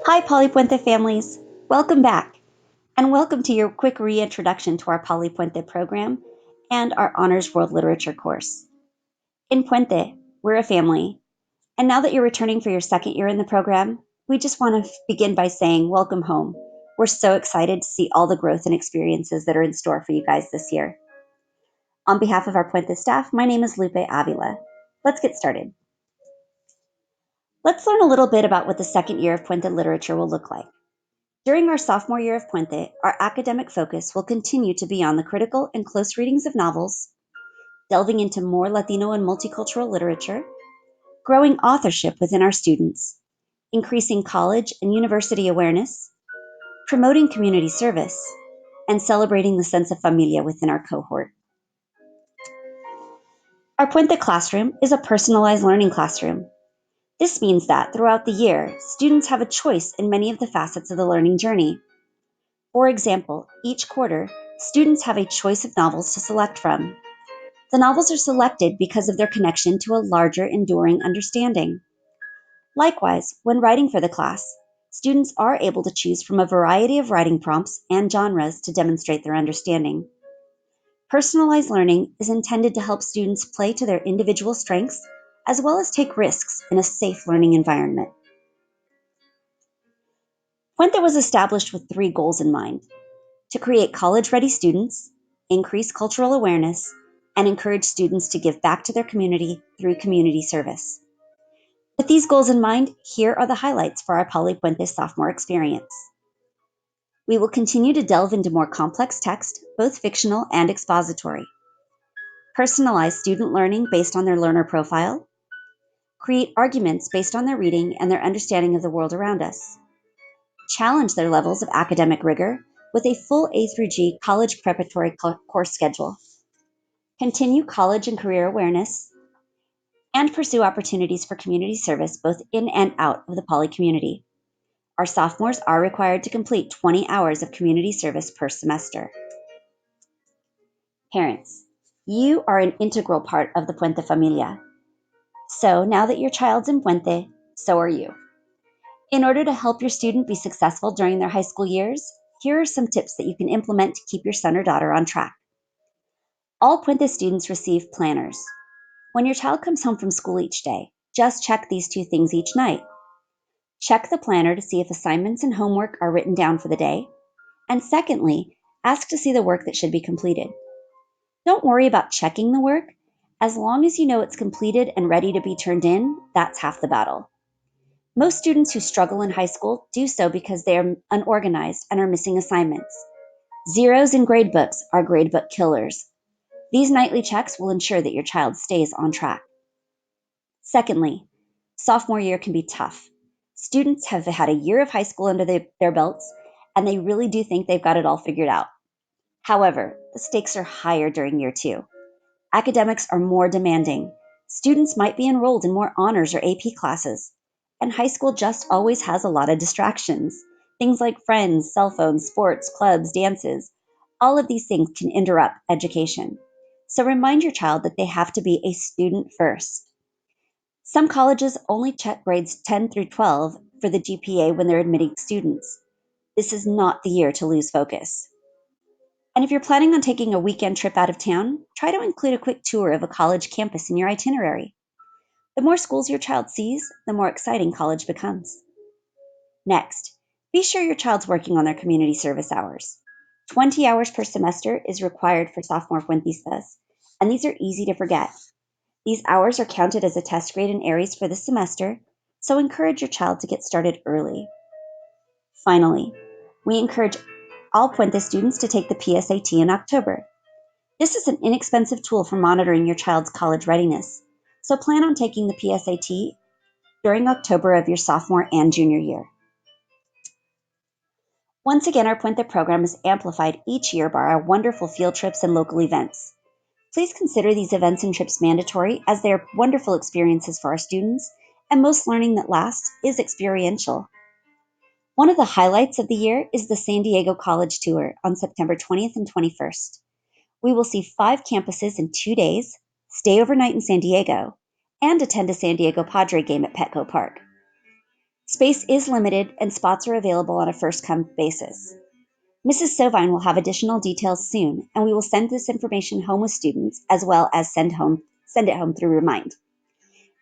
Hi, Puente families. Welcome back, and welcome to your quick reintroduction to our Puente program and our Honors World Literature course. In Puente, we're a family, and now that you're returning for your second year in the program, we just want to begin by saying welcome home. We're so excited to see all the growth and experiences that are in store for you guys this year. On behalf of our Puente staff, my name is Lupe Avila. Let's get started. Let's learn a little bit about what the second year of Puente literature will look like. During our sophomore year of Puente, our academic focus will continue to be on the critical and close readings of novels, delving into more Latino and multicultural literature, growing authorship within our students, increasing college and university awareness, promoting community service, and celebrating the sense of familia within our cohort. Our Puente classroom is a personalized learning classroom. This means that throughout the year, students have a choice in many of the facets of the learning journey. For example, each quarter, students have a choice of novels to select from. The novels are selected because of their connection to a larger, enduring understanding. Likewise, when writing for the class, students are able to choose from a variety of writing prompts and genres to demonstrate their understanding. Personalized learning is intended to help students play to their individual strengths as well as take risks in a safe learning environment. Puente was established with three goals in mind: to create college-ready students, increase cultural awareness, and encourage students to give back to their community through community service. With these goals in mind, here are the highlights for our Puente sophomore experience. We will continue to delve into more complex text, both fictional and expository. Personalize student learning based on their learner profile. Create arguments based on their reading and their understanding of the world around us. Challenge their levels of academic rigor with a full A through G college preparatory course schedule. Continue college and career awareness, and pursue opportunities for community service both in and out of the poly community. Our sophomores are required to complete 20 hours of community service per semester. Parents, you are an integral part of the Puente Familia. So now that your child's in Puente, so are you. In order to help your student be successful during their high school years, here are some tips that you can implement to keep your son or daughter on track. All Puente students receive planners. When your child comes home from school each day, just check these two things each night. Check the planner to see if assignments and homework are written down for the day. And secondly, ask to see the work that should be completed. Don't worry about checking the work. As long as you know it's completed and ready to be turned in, that's half the battle. Most students who struggle in high school do so because they are unorganized and are missing assignments. Zeros in gradebooks are gradebook killers. These nightly checks will ensure that your child stays on track. Secondly, sophomore year can be tough. Students have had a year of high school under their belts, and they really do think they've got it all figured out. However, the stakes are higher during year two. Academics are more demanding. Students might be enrolled in more honors or AP classes, and high school just always has a lot of distractions. Things like friends, cell phones, sports, clubs, dances. All of these things can interrupt education. So remind your child that they have to be a student first. Some colleges only check grades 10 through 12 for the GPA when they're admitting students. This is not the year to lose focus. And if you're planning on taking a weekend trip out of town, try to include a quick tour of a college campus in your itinerary. The more schools your child sees, the more exciting college becomes. Next, be sure your child's working on their community service hours. 20 hours per semester is required for sophomore Fuentistas, and these are easy to forget. These hours are counted as a test grade in Aries for the semester, so encourage your child to get started early. Finally, we encourage all Puente students to take the PSAT in October. This is an inexpensive tool for monitoring your child's college readiness, so plan on taking the PSAT during October of your sophomore and junior year. Once again, our Puente program is amplified each year by our wonderful field trips and local events. Please consider these events and trips mandatory as they are wonderful experiences for our students, and most learning that lasts is experiential. One of the highlights of the year is the San Diego College Tour on September 20th and 21st. We will see 5 campuses in 2 days, stay overnight in San Diego, and attend a San Diego Padre game at Petco Park. Space is limited and spots are available on a first-come basis. Mrs. Sovine will have additional details soon, and we will send this information home with students as well as send it home through Remind.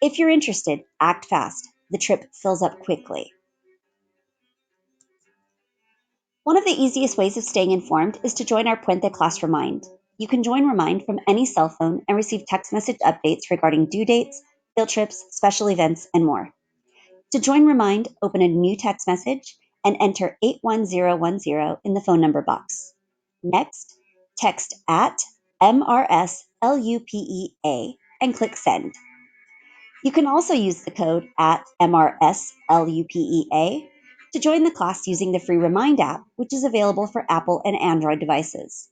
If you're interested, act fast. The trip fills up quickly. One of the easiest ways of staying informed is to join our Puente class Remind. You can join Remind from any cell phone and receive text message updates regarding due dates, field trips, special events, and more. To join Remind, open a new text message and enter 81010 in the phone number box. Next, text at MRSLUPEA and click send. You can also use the code at MRSLUPEA to join the class using the free Remind app, which is available for Apple and Android devices.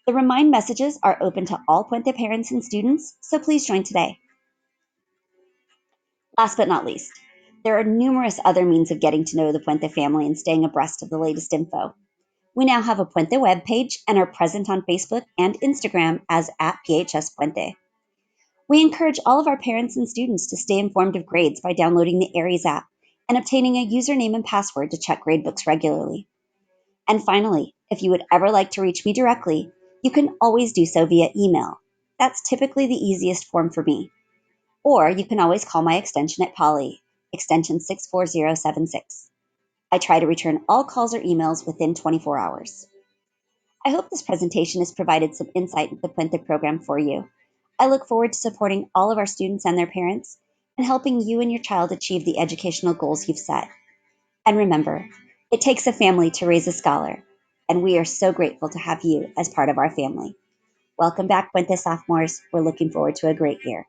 The Remind messages are open to all Puente parents and students, so please join today. Last but not least, there are numerous other means of getting to know the Puente family and staying abreast of the latest info. We now have a Puente webpage and are present on Facebook and Instagram as at PHS Puente. We encourage all of our parents and students to stay informed of grades by downloading the Aries app and obtaining a username and password to check gradebooks regularly. And finally, if you would ever like to reach me directly, you can always do so via email. That's typically the easiest form for me. Or you can always call my extension at Polly, extension 64076. I try to return all calls or emails within 24 hours. I hope this presentation has provided some insight into the Puente program for you. I look forward to supporting all of our students and their parents and helping you and your child achieve the educational goals you've set. And remember, it takes a family to raise a scholar, and we are so grateful to have you as part of our family. Welcome back, Puente sophomores. We're looking forward to a great year.